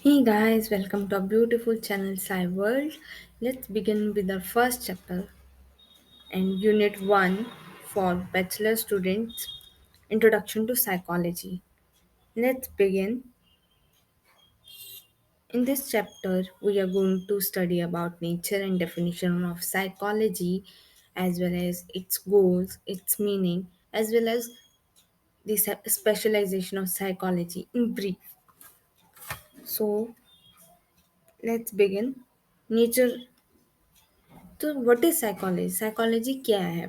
Hey guys, welcome to our beautiful channel Sci World. Let's begin with the first chapter and Unit 1 for Bachelor students Introduction to Psychology. Let's begin. In this chapter, we are going to study about nature and definition of psychology as well as its goals, its meaning, as well as the specialization of psychology in brief. So, let's begin. Nature तो what is psychology psychology क्या है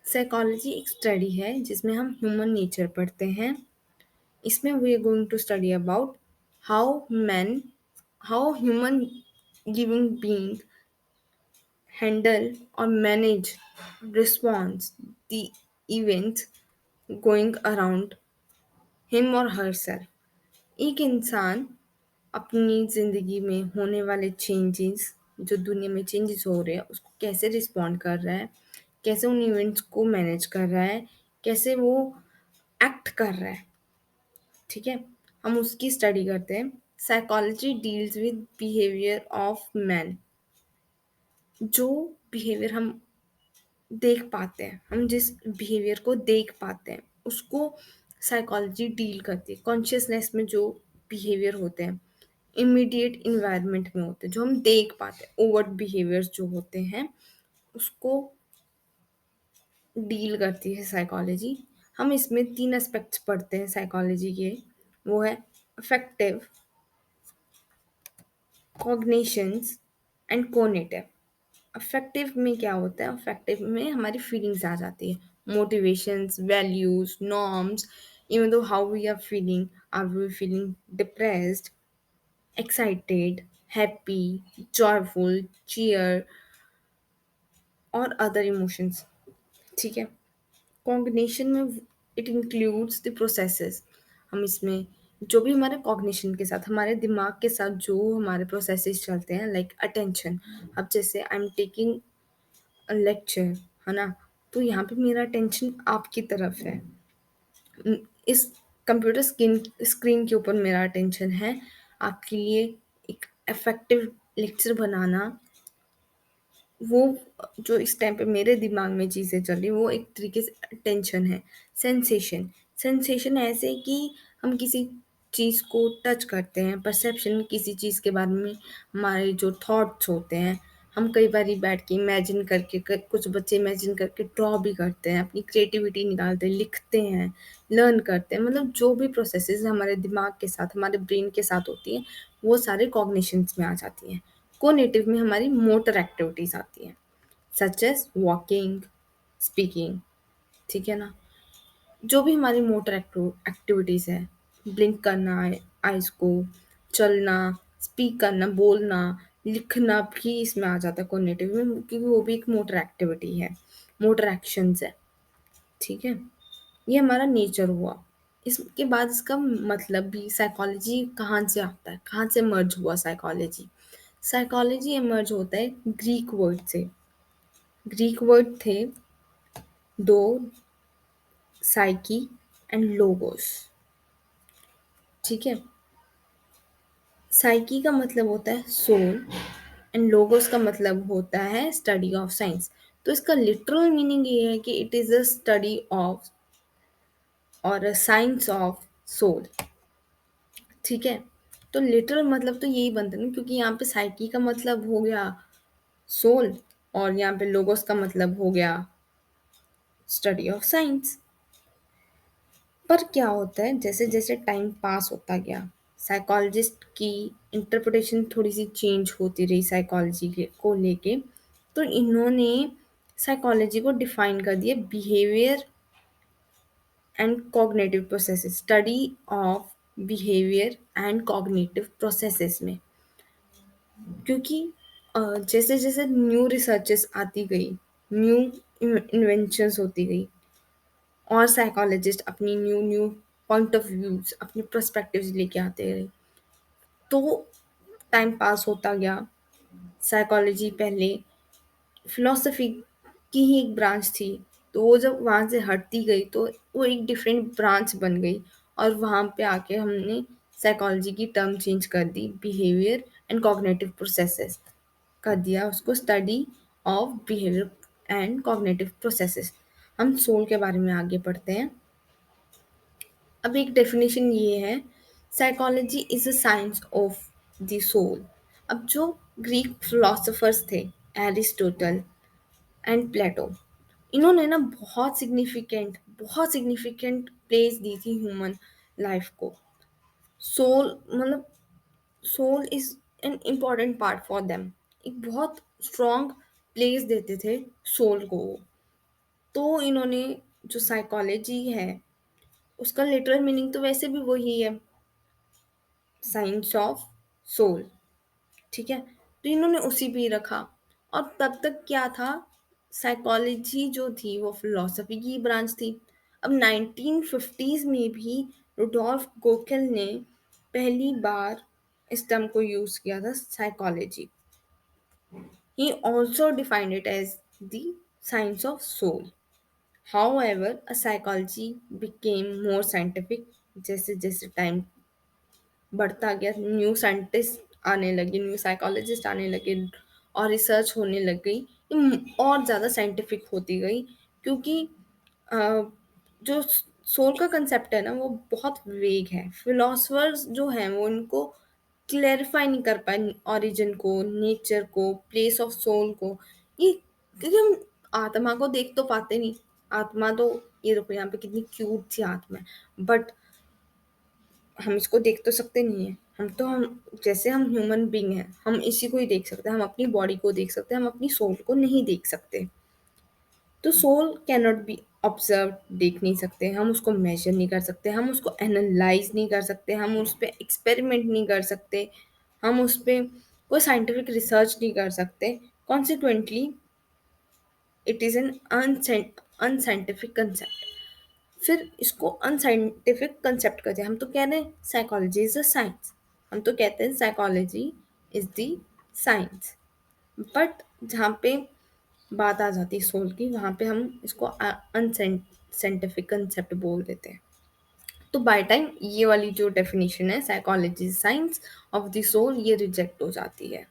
psychology एक study है जिसमें हम human nature पढ़ते हैं इसमें we are going to study about how man how human living being handle और manage response the events going around him और हर सेल्फ एक इंसान अपनी ज़िंदगी में होने वाले चेंजेस जो दुनिया में चेंजेस हो रहे हैं उसको कैसे रिस्पॉन्ड कर रहा है कैसे उन इवेंट्स को मैनेज कर रहा है कैसे वो एक्ट कर रहा है ठीक है हम उसकी स्टडी करते हैं psychology deals with behaviour of man जो बिहेवियर हम देख पाते हैं हम जिस बिहेवियर को देख पाते हैं उसको साइकोलॉजी डील करती है कॉन्शियसनेस में जो बिहेवियर होते हैं इमीडिएट इन्वायरमेंट में होते हैं जो हम देख पाते हैं ओवर्ट बिहेवियर्स जो होते हैं उसको डील करती है साइकोलॉजी हम इसमें तीन एस्पेक्ट्स पढ़ते हैं साइकोलॉजी के वो है affective cognitions and conative affective में क्या होता है अफेक्टिव में हमारी फीलिंग्स आ जाती है motivations values norms even though how we are we feeling depressed excited happy joyful cheer और अदर इमोशंस ठीक है कॉग्निशन में इट इंक्लूड्स द प्रोसेसेस हम इसमें जो भी हमारे कॉग्निशन के साथ हमारे दिमाग के साथ जो हमारे प्रोसेसेस चलते हैं लाइक अटेंशन अब जैसे आई एम टेकिंग लेक्चर है ना तो यहाँ पे मेरा अटेंशन आपकी तरफ है इस कंप्यूटर स्क्रीन के ऊपर मेरा अटेंशन है आपके लिए एक इफेक्टिव लेक्चर बनाना वो जो इस टाइम पे मेरे दिमाग में चीज़ें चल रही वो एक तरीके से टेंशन है सेंसेशन सेंसेशन ऐसे कि हम किसी चीज़ को टच करते हैं परसेप्शन किसी चीज़ के बारे में हमारे जो थॉट्स होते हैं हम कई बार बैठ के इमेजिन करके कुछ बच्चे इमेजिन करके ड्रॉ भी करते हैं अपनी क्रिएटिविटी निकालते हैं लिखते हैं लर्न करते हैं मतलब जो भी प्रोसेसेस हमारे दिमाग के साथ हमारे ब्रेन के साथ होती हैं वो सारे कॉग्निशंस में आ जाती हैं कोनेटिव में हमारी मोटर एक्टिविटीज आती हैं सच एज वॉकिंग स्पीकिंग ठीक है ना जो भी हमारी मोटर एक्टिविटीज है ब्लिंक करना आइज को चलना स्पीक करना बोलना लिखना भी इसमें आ जाता है कोनेटिव में क्योंकि वो भी एक मोटर एक्टिविटी है मोटर एक्शंस है ठीक है ये हमारा नेचर हुआ इसके बाद इसका मतलब भी साइकोलॉजी कहाँ से आता है कहाँ से मर्ज हुआ साइकोलॉजी साइकोलॉजी इमर्ज होता है ग्रीक वर्ड से ग्रीक वर्ड थे दो साइकी एंड लोगोस ठीक है साइकी का मतलब होता है सोल एंड लोगोस का मतलब होता है स्टडी ऑफ साइंस तो इसका लिटरल मीनिंग ये है कि it is a study of और अ साइंस ऑफ सोल ठीक है तो लिटरल मतलब तो यही बनता है ना क्योंकि यहाँ पे साइकी का मतलब हो गया सोल और यहाँ पे लोगोस का मतलब हो गया स्टडी ऑफ साइंस पर क्या होता है जैसे जैसे टाइम पास होता गया साइकोलॉजिस्ट की इंटरप्रिटेशन थोड़ी सी चेंज होती रही साइकोलॉजी के को लेके तो इन्होंने साइकोलॉजी को डिफाइन कर दिया behaviour and cognitive processes study of behaviour and cognitive processes में क्योंकि जैसे जैसे न्यू रिसर्चेस आती गई न्यू इन्वेंशंस होती गई और साइकोलॉजिस्ट अपनी new new point of views अपने पर्सपेक्टिव्स लेके आते गए तो टाइम पास होता गया साइकोलॉजी पहले फिलोसफी की ही एक ब्रांच थी तो वो जब वहाँ से हटती गई तो वो एक डिफरेंट ब्रांच बन गई और वहाँ पे आके हमने साइकोलॉजी की टर्म चेंज कर दी, बिहेवियर एंड कॉग्निटिव प्रोसेसेस कर दिया उसको, study of behaviour and cognitive processes. हम सोल के बारे में आगे पढ़ते हैं। अब एक डेफिनेशन ये है, psychology is a science of the soul. अब जो ग्रीक फिलोसोफर्स थे, एरिस्टोटल एंड प्लेटो, इन्होंने ना बहुत सिग्निफिकेंट प्लेस दी थी ह्यूमन लाइफ को। सोल मतलब soul is an important part for them. एक बहुत स्ट्रॉन्ग प्लेस देते थे सोल को वो। तो इन्होंने जो साइकोलॉजी है उसका लिटरल मीनिंग तो वैसे भी वही है, साइंस ऑफ सोल। ठीक है, तो इन्होंने उसी पे ही रखा। और तब तक क्या था, साइकोलॉजी जो थी वो फिलोसफी की ब्रांच थी। अब 1950s में भी रुडोल्फ गोकेल ने पहली बार इस टर्म को यूज किया था, psychology. He also defined it as the science of soul. However, a psychology became more scientific जैसे जैसे टाइम बढ़ता गया, न्यू साइंटिस्ट आने लगे, न्यू साइकोलॉजिस्ट आने लगे, और रिसर्च होने लग गई, ये और ज़्यादा साइंटिफिक होती गई। क्योंकि अ, जो सोल का कंसेप्ट है ना वो बहुत वेग है। फिलोसफर्स जो हैं वो इनको क्लेरिफाई नहीं कर पाए, ओरिजिन को, नेचर को, प्लेस ऑफ सोल को। ये क्योंकि हम आत्मा को देख तो पाते नहीं। आत्मा तो, ये देखो यहाँ पे कितनी क्यूट सी आत्मा है, बट हम इसको देख तो सकते नहीं है। हम जैसे हम ह्यूमन बीइंग हैं, हम इसी को ही देख सकते हैं, हम अपनी बॉडी को देख सकते हैं, हम अपनी सोल को नहीं देख सकते। तो soul can not be observe, देख नहीं सकते, हम उसको मेजर नहीं कर सकते, हम उसको एनालाइज नहीं कर सकते, हम उस पर एक्सपेरिमेंट नहीं कर सकते, हम उस पर कोई साइंटिफिक रिसर्च नहीं कर सकते। Consequently it is an unscientific concept. फिर इसको अनसाइंटिफिक कंसेप्ट करते हैं। हम तो कह रहे हैं साइकोलॉजी इज अ साइंस, हम तो कहते हैं psychology is the science, but जहाँ पे बात आ जाती है सोल की, वहाँ पे हम इसको अनसाइंटिफिक कंसेप्ट बोल देते हैं। तो बाय टाइम ये वाली जो डेफिनेशन है, psychology science of the soul, ये रिजेक्ट हो जाती है।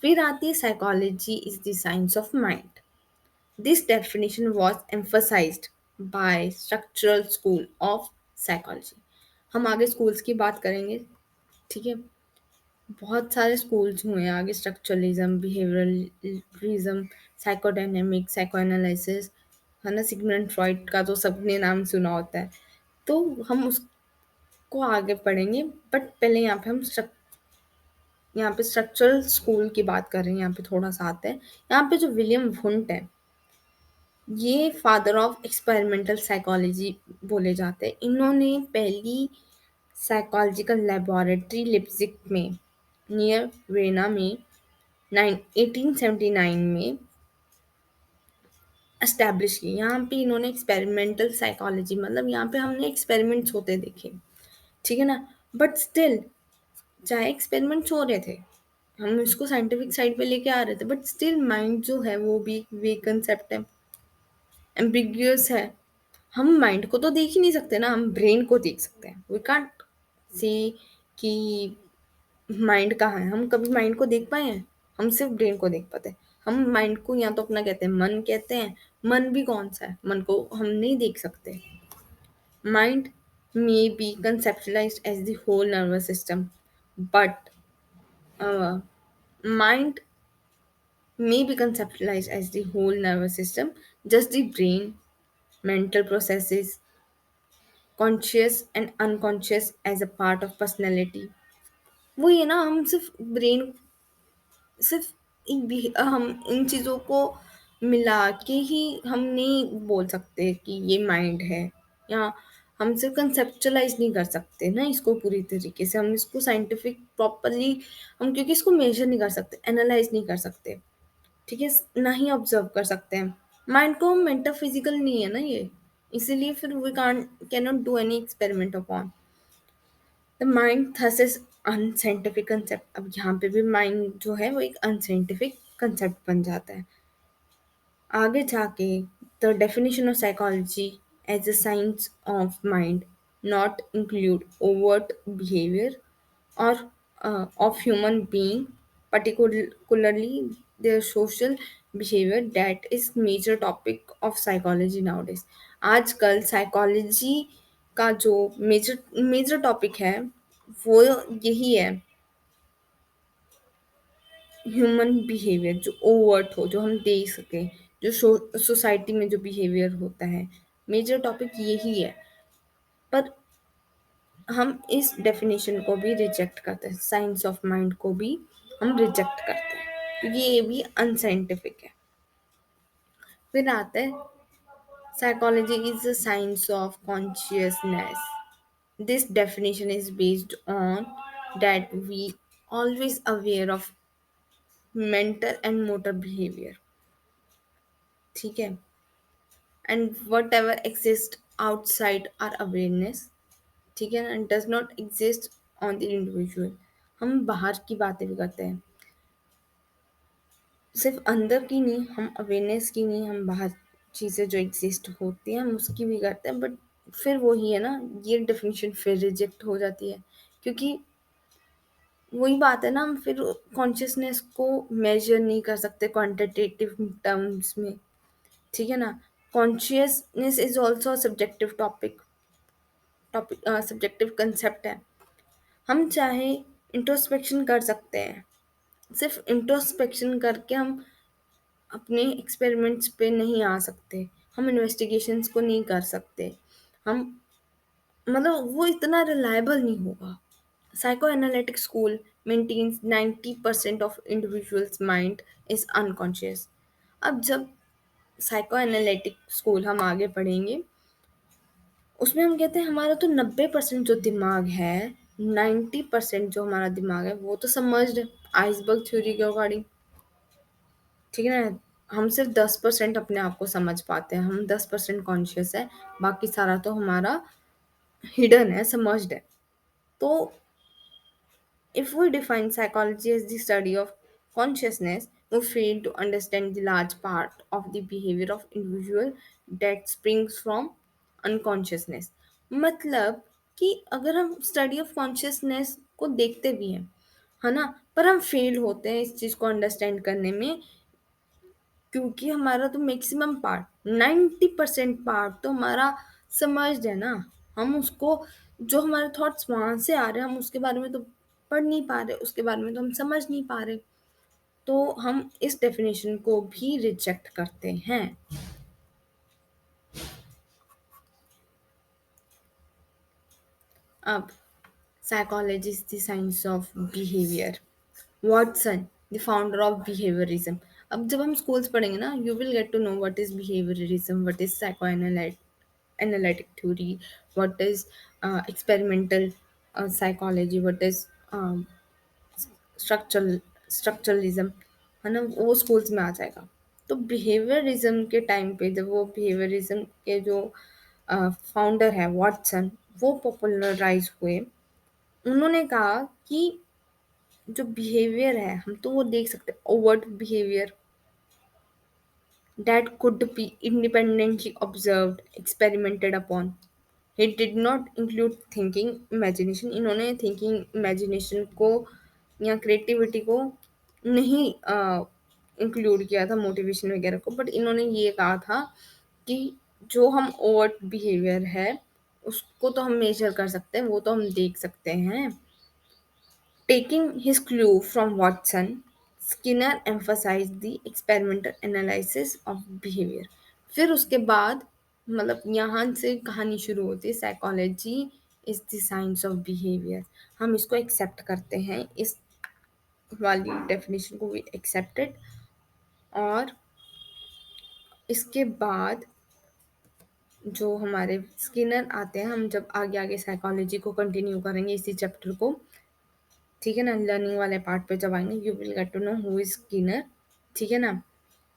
फिर आती है psychology is the science of mind. This definition was emphasized by structural school of psychology। हम आगे स्कूल्स की बात करेंगे, ठीक है। बहुत सारे स्कूल्स हुए हैं आगे, स्ट्रक्चरलिज्म, बिहेवियरलिज्म, साइकोडायनेमिक, साइकोएनालिसिस, है ना। सिगमंड फ्रॉइड का तो सबने नाम सुना होता है। तो हम उसको आगे पढ़ेंगे, बट पहले यहाँ पे स्ट्रक्चरल स्कूल की बात कर रहे हैं। यहाँ पे थोड़ा सा आता है, यहाँ पे जो विलियम वुंट है, ये फादर ऑफ एक्सपेरिमेंटल साइकोलॉजी बोले जाते हैं। इन्होंने पहली साइकोलॉजिकल लेबोरेटरी लिप्जिक में, नियर वेना में, 1879 में एस्टैब्लिश की। यहाँ पे इन्होंने एक्सपेरिमेंटल साइकोलॉजी, मतलब यहाँ पे हमने एक्सपेरिमेंट्स होते देखे, ठीक है ना। बट स्टिल, चाहे एक्सपेरिमेंट्स हो रहे थे, हम इसको साइंटिफिक साइड पे लेके आ रहे थे, बट स्टिल माइंड जो है वो भी वे कंसेप्ट है, एम्बिग्यूअस है। हम माइंड को तो देख ही नहीं सकते ना, हम ब्रेन को देख सकते हैं। वी कांट सी कि माइंड कहाँ है। हम कभी माइंड को देख पाए हैं? हम सिर्फ ब्रेन को देख पाते हैं। हम माइंड को या तो अपना कहते हैं मन, कहते हैं। मन भी कौन सा है? मन को हम नहीं देख सकते। Mind may be conceptualized as the whole nervous system, but mind may be conceptualized as the whole nervous system, just the brain, mental processes, conscious and unconscious as a part of personality। वो ये ना, हम सिर्फ हम इन चीज़ों को मिला के ही हम नहीं बोल सकते कि ये माइंड है, या हम सिर्फ कंसेप्चुलाइज नहीं कर सकते ना इसको पूरी तरीके से। हम इसको साइंटिफिक प्रॉपरली, हम क्योंकि इसको मेजर नहीं कर सकते, एनालाइज नहीं कर सकते, ठीक है, ना ही ऑब्जर्व कर सकते हैं। माइंड को हम मेटाफिजिकल नहीं है ना ये, इसीलिए फिर we can not do any experiment upon the mind, thus is unscientific concept. अब यहाँ पे भी माइंड जो है वो एक अनसाइंटिफिक कंसेप्ट बन जाता है। आगे जाके the definition of psychology as a science of mind not include overt behavior or of human being, particularly their social behavior that is major topic of psychology nowadays. आजकल साइकोलॉजी का जो major major topic है वो यही है, human behaviour जो overt हो, जो हम देख सकें, जो सोसाइटी में जो बिहेवियर होता है, मेजर टॉपिक यही है। पर हम इस डेफिनेशन को भी रिजेक्ट करते हैं, साइंस ऑफ माइंड को भी हम रिजेक्ट करते हैं क्योंकि ये भी अनसाइंटिफिक है। फिर आता है psychology is the science of consciousness. This definition is based on that we always aware of mental and motor behavior, ठीक है, and whatever exists outside our awareness, ठीक है ना, does not exist on the individual. हम बाहर की बातें भी करते हैं, सिर्फ अंदर की नहीं, हम अवेयरनेस की नहीं, हम बाहर चीज़ें जो एग्जिस्ट होती हैं हम उसकी भी करते हैं। बट फिर वही है ना, ये डेफिनेशन फिर रिजेक्ट हो जाती है क्योंकि वही बात है ना, हम फिर कॉन्शियसनेस को मेजर नहीं कर सकते क्वांटिटेटिव टर्म्स में, ठीक है ना। Consciousness is also subjective topic subjective concept है। हम चाहे इंट्रोस्पेक्शन कर सकते हैं, सिर्फ इंट्रोस्पेक्शन करके हम अपने एक्सपेरिमेंट्स पे नहीं आ सकते, हम इन्वेस्टिगेशंस को नहीं कर सकते, हम मतलब वो इतना रिलायबल नहीं होगा। Psychoanalytic school maintains 90% of individuals mind is unconscious. अब जब साइको एनालिटिक स्कूल हम आगे पढ़ेंगे, उसमें हम कहते हैं हमारा तो 90% जो दिमाग है, 90% जो हमारा दिमाग है वो तो समझ आइसबर्ग थ्योरी के अकॉर्डिंग, ठीक है ना। हम सिर्फ 10% अपने आप को समझ पाते हैं, हम 10% कॉन्शियस है, बाकी सारा तो हमारा हिडन है, समझड है। तो if we define psychology as the study of consciousness, we fail to understand the large part of the behavior of individual that springs from unconsciousness। मतलब कि अगर हम स्टडी ऑफ कॉन्शियसनेस को देखते भी हैं, है ना, पर हम फेल होते हैं इस चीज़ को अंडरस्टैंड करने में क्योंकि हमारा तो मैक्सिमम पार्ट 90% पार्ट तो हमारा समझ है ना, हम उसको जो हमारे थॉट्स वहाँ से आ रहे हैं हम उसके बारे में तो पढ़ नहीं पा रहे, उसके बारे में तो हम समझ नहीं पा रहे, तो हम इस डेफिनेशन को भी रिजेक्ट करते हैं। अब psychology is the science of behaviour. Watson the founder of behaviourism. अब जब हम स्कूल्स पढ़ेंगे ना, you will get to know what is behaviourism, what is psycho analytic theory, what is experimental psychology, what is structural structuralism, है ना, वो schools में आ जाएगा। तो बिहेवियरिज्म के टाइम पे जब वो बिहेवियरिज्म के जो फाउंडर है वॉटसन, वो पॉपुलराइज हुए, उन्होंने कहा कि जो बिहेवियर है हम तो वो देख सकते हैं, overt behaviour that could be independently observed, experimented upon. He did not include thinking imagination। इन्होंने thinking imagination को या creativity को नहीं इंक्लूड किया था, मोटिवेशन वगैरह को, बट इन्होंने ये कहा था कि जो हम ओवर्ट बिहेवियर है उसको तो हम मेजर कर सकते हैं, वो तो हम देख सकते हैं। Taking his clue from Watson, Skinner emphasized the experimental analysis of behavior। फिर उसके बाद मतलब यहाँ से कहानी शुरू होती है, psychology is the science of behaviour. हम इसको एक्सेप्ट करते हैं, इस वाली डेफिनेशन को भी एक्सेप्टेड। और इसके बाद जो हमारे स्किनर आते हैं, हम जब आगे आगे साइकोलॉजी को कंटिन्यू करेंगे इसी चैप्टर को, ठीक है ना, लर्निंग वाले पार्ट पे जब आएंगे you will get to know who is Skinner, ठीक है ना।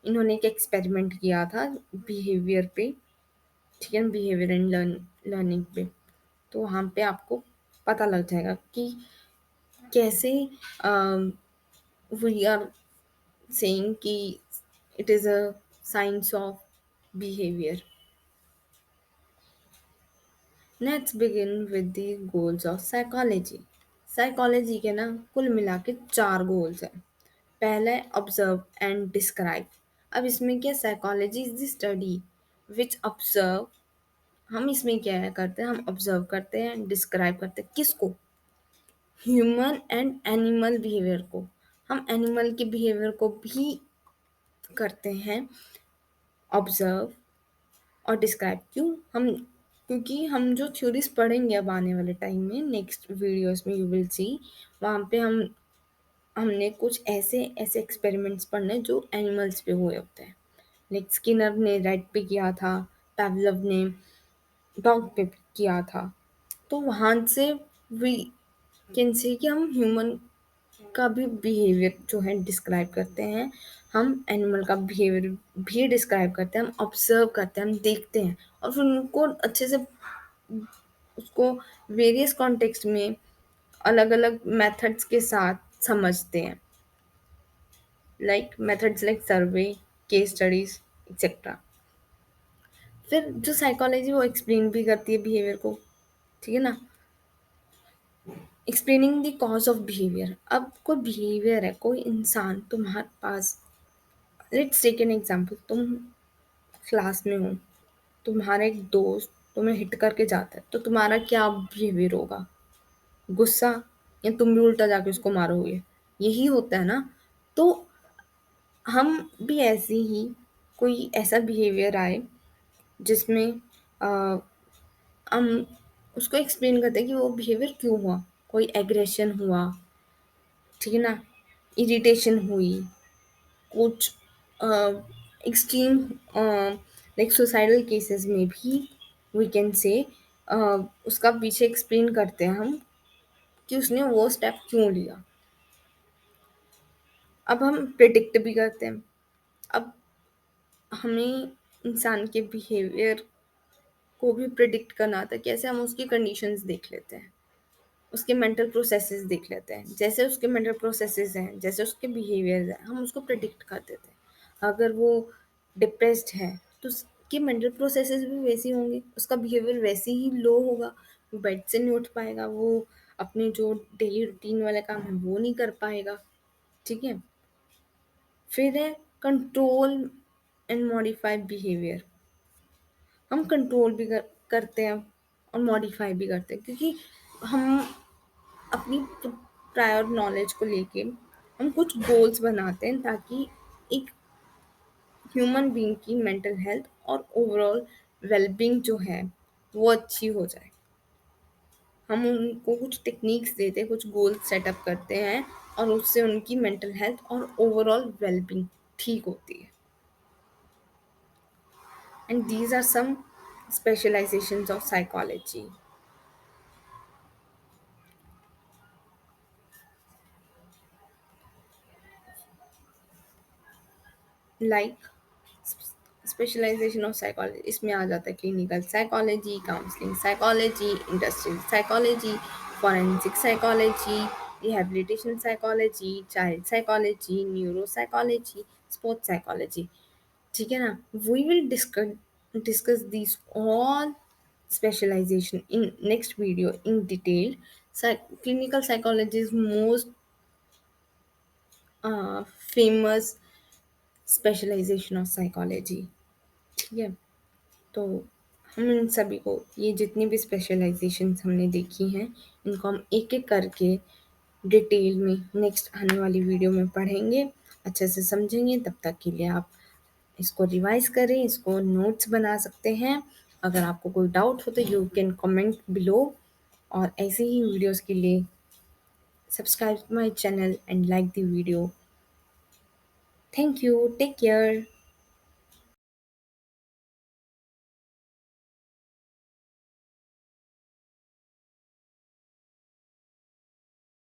इन्होंने एक एक्सपेरिमेंट किया था बिहेवियर पे, ठीक है, बिहेवियर एंड लर्निंग पे। तो वहाँ पे आपको पता लग जाएगा कि कैसे वी आर सेइंग कि it is a science of behaviour. Let's begin with the goals of psychology. Psychology के ना कुल मिला के 4 गोल्स हैं। पहला है ऑब्जर्व एंड डिस्क्राइब। अब इसमें क्या, psychology is the study which observe. हम इसमें क्या है करते हैं, हम ऑब्जर्व करते हैं, डिस्क्राइब करते हैं किसको, ह्यूमन एंड एनिमल बिहेवियर को। हम एनिमल के बिहेवियर को भी करते हैं ऑब्जर्व और डिस्क्राइब। क्यों हम, क्योंकि हम जो थ्योरीज पढ़ेंगे अब आने वाले टाइम में नेक्स्ट वीडियोस में यू विल सी, वहाँ पे हमने कुछ ऐसे ऐसे एक्सपेरिमेंट्स पढ़ने जो एनिमल्स पे हुए होते हैं। लाइक स्किनर ने रैट पे किया था, पैवलव ने डॉग पे किया था। तो वहाँ से वी कैन से कि हम ह्यूमन का भी बिहेवियर जो है डिस्क्राइब करते हैं, हम एनिमल का बिहेवियर भी डिस्क्राइब करते हैं, हम ऑब्जर्व करते हैं, हम देखते हैं और फिर उनको अच्छे से उसको वेरियस कॉन्टेक्स्ट में अलग अलग मेथड्स के साथ समझते हैं। लाइक मेथड्स लाइक सर्वे, केस स्टडीज एक्सेट्रा। फिर जो साइकोलॉजी वो एक्सप्लेन भी करती है बिहेवियर को, ठीक है ना। Explaining the cause of behaviour. अब कोई बिहेवियर है, कोई इंसान तुम्हारे पास, लेट्स टेक एन एग्जांपल, तुम क्लास में हो, तुम्हारा एक दोस्त तुम्हें हिट करके जाता है, तो तुम्हारा क्या बिहेवियर होगा, गुस्सा, या तुम भी उल्टा जाके उसको मारोगे, यही होता है ना। तो हम भी ऐसे ही कोई ऐसा बिहेवियर आए जिसमें अ, हम उसको एक्सप्लेन करते हैं कि वो बिहेवियर क्यों हुआ। कोई एग्रेशन हुआ, ठीक है ना, इरिटेशन हुई, कुछ एक्सट्रीम लाइक सुसाइडल केसेस में भी वी कैन से उसका पीछे एक्सप्लेन करते हैं हम कि उसने वो स्टेप क्यों लिया। अब हम प्रिडिक्ट भी करते हैं। अब हमें इंसान के बिहेवियर को भी प्रिडिक्ट करना आता है। कैसे, हम उसकी कंडीशंस देख लेते हैं, उसके मेंटल प्रोसेसेस देख लेते हैं, जैसे उसके मेंटल प्रोसेसेस हैं, जैसे उसके बिहेवियर्स हैं, हम उसको प्रिडिक्ट कर देते हैं। अगर वो डिप्रेस्ड है तो उसके मेंटल प्रोसेसेस भी वैसे ही होंगे, उसका बिहेवियर वैसे ही लो होगा, वो बेड से नहीं उठ पाएगा, वो अपने जो डेली रूटीन वाले काम है वो नहीं कर पाएगा, ठीक है। फिर है कंट्रोल एंड मॉडिफाई बिहेवियर। हम कंट्रोल भी करते हैं और मॉडिफाई भी करते हैं, क्योंकि हम अपनी प्रायर नॉलेज को लेके हम कुछ गोल्स बनाते हैं ताकि एक ह्यूमन बीइंग की मेंटल हेल्थ और ओवरऑल वेलबींग जो है वो अच्छी हो जाए। हम उनको कुछ टेक्निक्स देते हैं, कुछ गोल्स सेटअप करते हैं और उससे उनकी मेंटल हेल्थ और ओवरऑल वेलबींग ठीक होती है। And these are some specialisations of psychology. Like specialisation of psychology, इसमें आ जाता है clinical psychology, counselling psychology, industrial psychology, forensic psychology, rehabilitation psychology, child psychology, neuro psychology, sports psychology, ठीक है ना। We will discuss this all specialization in next video in detail. Clinical psychology is most famous specialization of psychology, ठीक है। तो हम इन सभी को, ये जितनी भी स्पेशलाइजेशन हमने देखी हैं, इनको हम एक एक करके डिटेल में नेक्स्ट आने वाली वीडियो में पढ़ेंगे, अच्छे से समझेंगे। तब तक के लिए आप इसको रिवाइज करें, इसको नोट्स बना सकते हैं। अगर आपको कोई डाउट हो तो यू कैन कमेंट बिलो, और ऐसे ही वीडियोस के लिए subscribe my channel and like the video. Thank you, take care.